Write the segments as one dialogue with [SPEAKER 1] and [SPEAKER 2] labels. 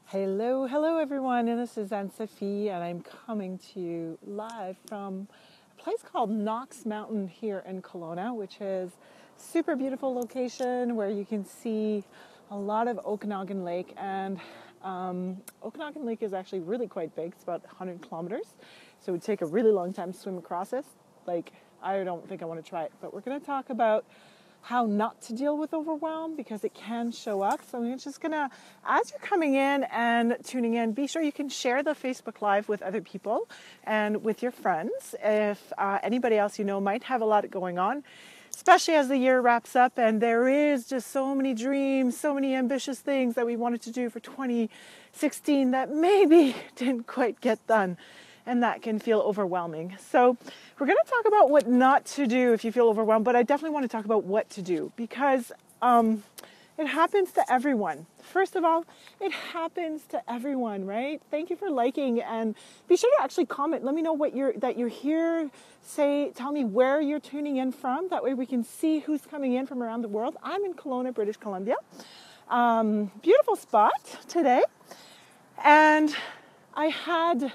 [SPEAKER 1] Hello everyone, and this is Anne-Sophie, and I'm coming to you live from a place called Knox Mountain here in Kelowna, which is a super beautiful location where you can see a lot of Okanagan Lake, and Okanagan Lake is actually really quite big. It's about 100 kilometers, so it would take a really long time to swim across it. I don't think I want to try it, but we're going to talk about how not to deal with overwhelm because it can show up. So I'm just gonna, as you're coming in and tuning in, be sure you can share the Facebook Live with other people and with your friends. If anybody else you know might have a lot going on, especially as the year wraps up and there is just so many dreams, so many ambitious things that we wanted to do for 2016 that maybe didn't quite get done. And that can feel overwhelming. So we're going to talk about what not to do if you feel overwhelmed, but I definitely want to talk about what to do because it happens to everyone. First of all, it happens to everyone, right? Thank you for liking, and be sure to actually comment. Let me know that you're here. Tell me where you're tuning in from. That way we can see who's coming in from around the world. I'm in Kelowna, British Columbia. Beautiful spot today. And I had...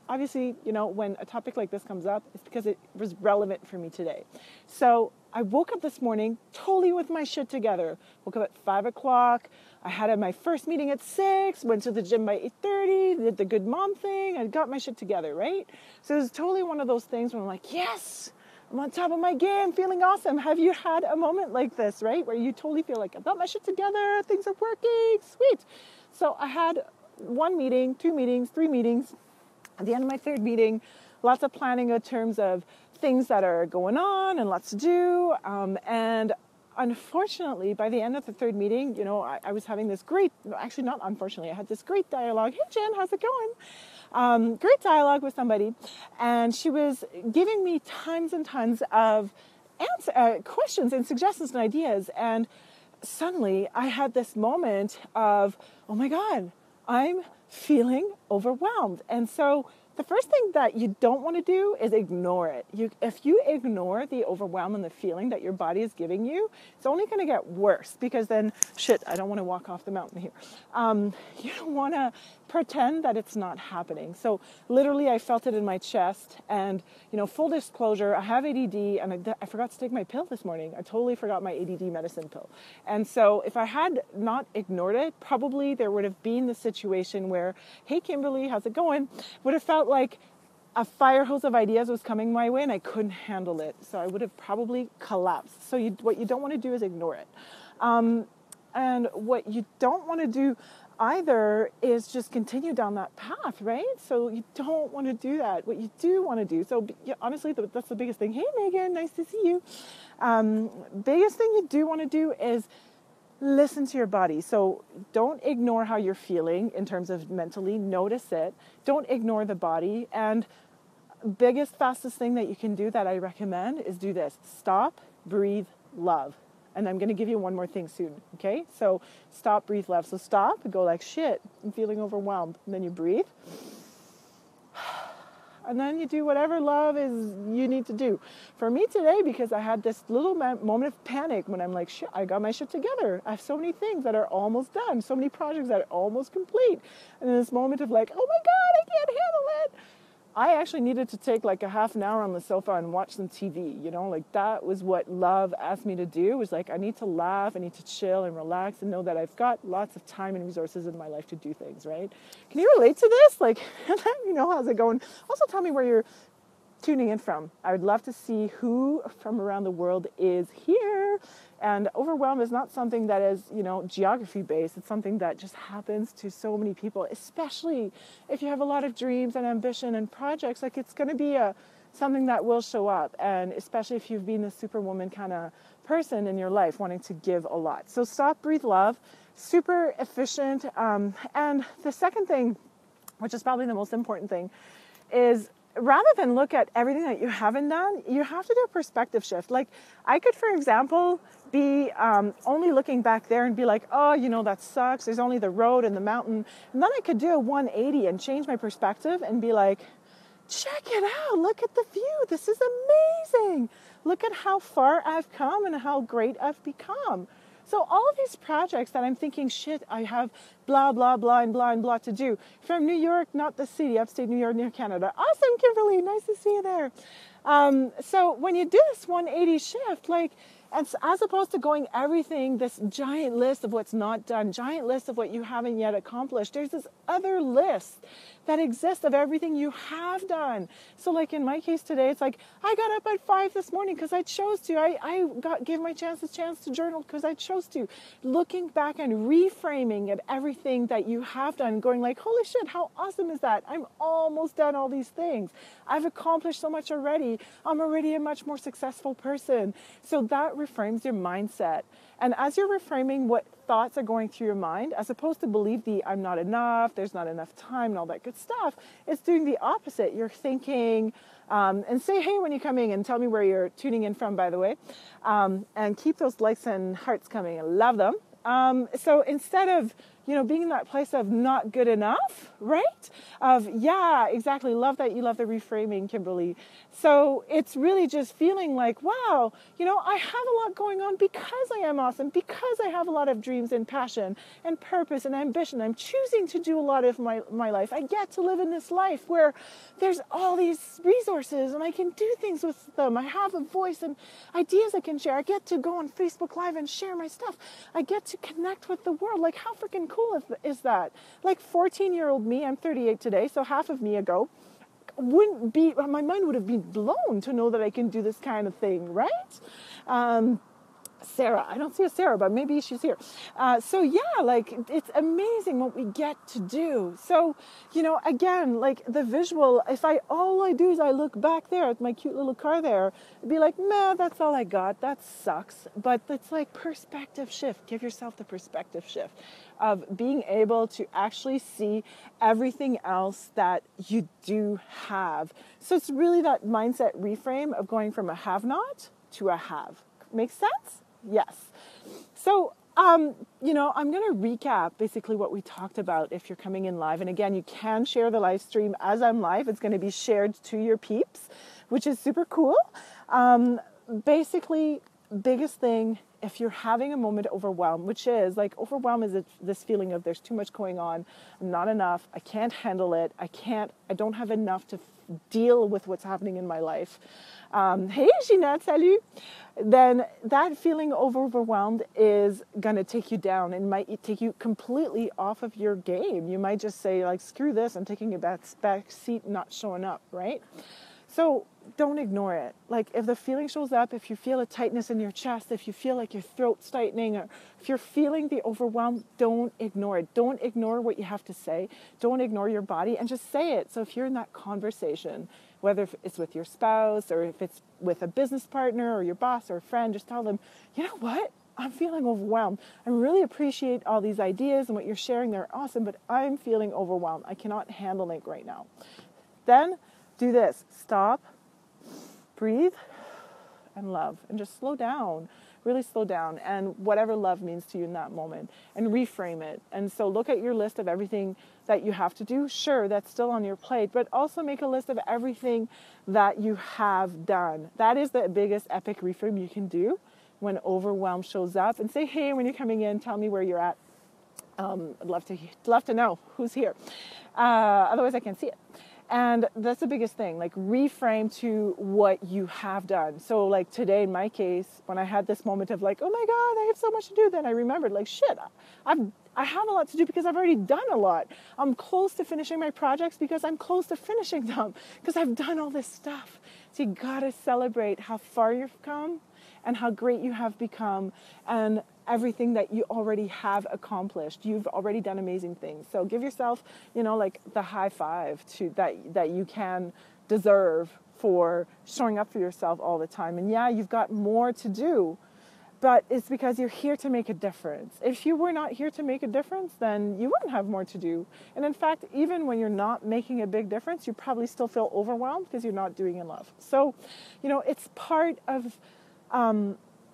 [SPEAKER 1] Obviously, when a topic like this comes up, it's because it was relevant for me today. So I woke up this morning totally with my shit together. Woke up at 5 o'clock. I had my first meeting at 6, went to the gym by 8:30, did the good mom thing. I got my shit together, right? So it was totally one of those things where I'm like, yes, I'm on top of my game, feeling awesome. Have you had a moment like this, right? Where you totally feel like, I've got my shit together, things are working, sweet. So I had 1 meeting, 2 meetings, 3 meetings. At the end of my 3rd meeting, lots of planning in terms of things that are going on and lots to do. And unfortunately, by the end of the 3rd meeting, I was having this great, actually not unfortunately, I had this great dialogue. Hey Jen, how's it going? Great dialogue with somebody. And she was giving me tons and tons of questions and suggestions and ideas. And suddenly I had this moment of, oh my God, I'm feeling overwhelmed. And so the first thing that you don't want to do is ignore it. If you ignore the overwhelm and the feeling that your body is giving you, it's only going to get worse because then, I don't want to walk off the mountain here. You don't want to pretend that it's not happening. So literally I felt it in my chest, and full disclosure, I have ADD, and I forgot to take my pill this morning. I totally forgot my ADD medicine pill. And so if I had not ignored it, probably there would have been the situation where, hey Kimberly, how's it going? Would have felt like a fire hose of ideas was coming my way and I couldn't handle it. So I would have probably collapsed. So what you don't want to do is ignore it. And what you don't want to do either is just continue down that path, right? So you don't want to do that. What you do want to do, so honestly, that's the biggest thing. Hey Megan, nice to see you. Biggest thing you do want to do is listen to your body. So don't ignore how you're feeling in terms of mentally. Notice it. Don't ignore the body. And biggest, fastest thing that you can do that I recommend is do this. Stop, breathe, love. And I'm going to give you one more thing soon. Okay? So stop, breathe, love. So stop and go like, shit, I'm feeling overwhelmed. And then you breathe. And then you do whatever love is you need to do. For me today, because I had this little moment of panic when I'm like, shit, I got my shit together. I have so many things that are almost done, so many projects that are almost complete. And in this moment of like, oh my God, I can't handle it. I actually needed to take like a half an hour on the sofa and watch some TV, that was what love asked me to do, was like, I need to laugh, I need to chill and relax and know that I've got lots of time and resources in my life to do things, right? Can you relate to this? Let me know how's it going. Also tell me where you're tuning in from. I would love to see who from around the world is here. And overwhelm is not something that is, geography based. It's something that just happens to so many people, especially if you have a lot of dreams and ambition and projects. Like, it's going to be something that will show up. And especially if you've been the superwoman kind of person in your life, wanting to give a lot. So stop, breathe, love. Super efficient. And the second thing, which is probably the most important thing, is rather than look at everything that you haven't done, you have to do a perspective shift. Like, I could, for example, be only looking back there and be like, oh, that sucks. There's only the road and the mountain. And then I could do a 180 and change my perspective and be like, check it out. Look at the view. This is amazing. Look at how far I've come and how great I've become. So all of these projects that I'm thinking, shit, I have blah, blah, blah, and blah, and blah to do. From New York, not the city, upstate New York, near Canada. Awesome, Kimberly. Nice to see you there. So when you do this 180 shift, like, as opposed to going everything, this giant list of what's not done, giant list of what you haven't yet accomplished, there's this other list that exists of everything you have done. So like in my case today, it's like, I got up at 5 this morning because I chose to. I gave my chance to journal because I chose to. Looking back and reframing at everything that you have done, going like, holy shit, how awesome is that? I'm almost done all these things. I've accomplished so much already. I'm already a much more successful person. So that reframes your mindset. And as you're reframing what thoughts are going through your mind, as opposed to believe the I'm not enough, there's not enough time and all that good stuff, it's doing the opposite. You're thinking, and say hey when you're coming, and tell me where you're tuning in from, by the way, and keep those likes and hearts coming. I love them. So instead of, being in that place of not good enough, right? Of, yeah, exactly. Love that you love the reframing, Kimberly. So it's really just feeling like, wow, I have a lot going on because I am awesome, because I have a lot of dreams and passion and purpose and ambition. I'm choosing to do a lot of my life. I get to live in this life where there's all these resources and I can do things with them. I have a voice and ideas I can share. I get to go on Facebook Live and share my stuff. I get to connect with the world. Like, how freaking cool is that? Like 14-year-old me, I'm 38 today, so half of me ago, my mind would have been blown to know that I can do this kind of thing, right? Sarah, I don't see a Sarah, but maybe she's here. So yeah, like it's amazing what we get to do. So, again, like the visual, if all I do is I look back there at my cute little car there, it'd be like, nah, that's all I got. That sucks. But it's like perspective shift. Give yourself the perspective shift of being able to actually see everything else that you do have. So it's really that mindset reframe of going from a have not to a have. Makes sense? Yes. So, I'm going to recap basically what we talked about if you're coming in live. And again, you can share the live stream as I'm live. It's going to be shared to your peeps, which is super cool. Basically, biggest thing, if you're having a moment of overwhelm, which is like overwhelm is this feeling of there's too much going on, I'm not enough, I can't handle it, I don't have enough to deal with what's happening in my life. Hey, Jeanette, salut. Then that feeling of overwhelmed is going to take you down and might take you completely off of your game. You might just say like, screw this, I'm taking a back seat, not showing up, right? So don't ignore it. Like if the feeling shows up, if you feel a tightness in your chest, if you feel like your throat's tightening, or if you're feeling the overwhelm, don't ignore it. Don't ignore what you have to say. Don't ignore your body and just say it. So if you're in that conversation, whether it's with your spouse or if it's with a business partner or your boss or a friend, just tell them, you know what? I'm feeling overwhelmed. I really appreciate all these ideas and what you're sharing. They're awesome, but I'm feeling overwhelmed. I cannot handle it right now. Then do this. Stop, breathe, and love. And just slow down. Really slow down. And whatever love means to you in that moment. And reframe it. And so look at your list of everything that you have to do. Sure, that's still on your plate. But also make a list of everything that you have done. That is the biggest epic reframe you can do when overwhelm shows up. And say, hey, when you're coming in, tell me where you're at. I'd love to know who's here. Otherwise, I can't see it. And that's the biggest thing, like reframe to what you have done. So like today in my case, when I had this moment of like, oh my God, I have so much to do, then I remembered like, shit, I have a lot to do because I've already done a lot. I'm close to finishing my projects because I'm close to finishing them because I've done all this stuff. So you gotta celebrate how far you've come and how great you have become and everything that you already have accomplished. You've already done amazing things. So give yourself, like the high five to that you can deserve for showing up for yourself all the time. And yeah, you've got more to do, but it's because you're here to make a difference. If you were not here to make a difference, then you wouldn't have more to do. And in fact, even when you're not making a big difference, you probably still feel overwhelmed because you're not doing enough. So, it's part of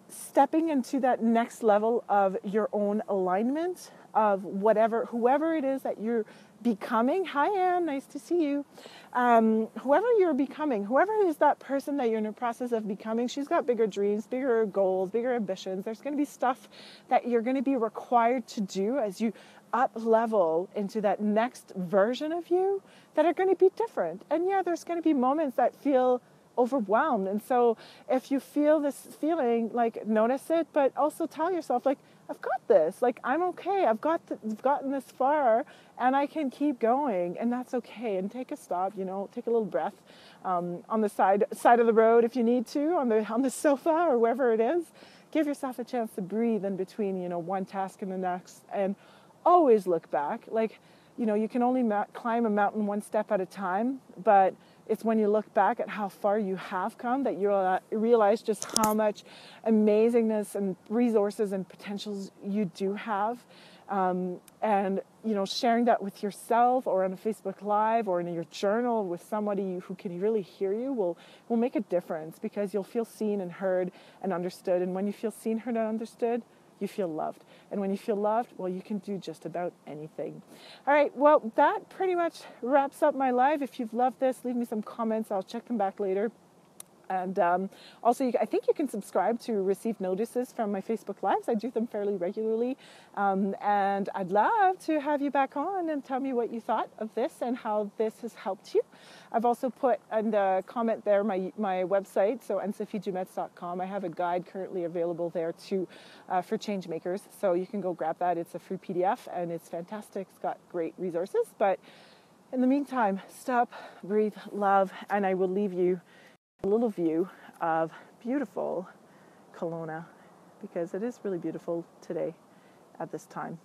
[SPEAKER 1] stepping into that next level of your own alignment of whoever it is that you're becoming. Hi, Anne, nice to see you. Whoever you're becoming, whoever is that person that you're in the process of becoming, she's got bigger dreams, bigger goals, bigger ambitions. There's going to be stuff that you're going to be required to do as you up level into that next version of you that are going to be different. And yeah, there's going to be moments that feel overwhelmed. And so if you feel this feeling, like, notice it, but also tell yourself, like, I've got this, like, I'm okay. I've gotten this far and I can keep going, and that's okay. And take a stop, take a little breath on the side of the road if you need to, on the sofa or wherever it is. Give yourself a chance to breathe in between, one task and the next, and always look back. Like, you can only climb a mountain one step at a time, but it's when you look back at how far you have come that you realize just how much amazingness and resources and potentials you do have. And, sharing that with yourself or on a Facebook Live or in your journal with somebody who can really hear you will make a difference, because you'll feel seen and heard and understood. And when you feel seen, heard, and understood, you feel loved. And when you feel loved, well, you can do just about anything. All right, well, that pretty much wraps up my live. If you've loved this, leave me some comments. I'll check them back later. And also, I think you can subscribe to receive notices from my Facebook Lives. I do them fairly regularly. And I'd love to have you back on and tell me what you thought of this and how this has helped you. I've also put in the comment there my website, so anne-sophie.com. I have a guide currently available there too for change makers. So you can go grab that. It's a free PDF and it's fantastic. It's got great resources. But in the meantime, stop, breathe, love, and I will leave you a little view of beautiful Kelowna, because it is really beautiful today at this time.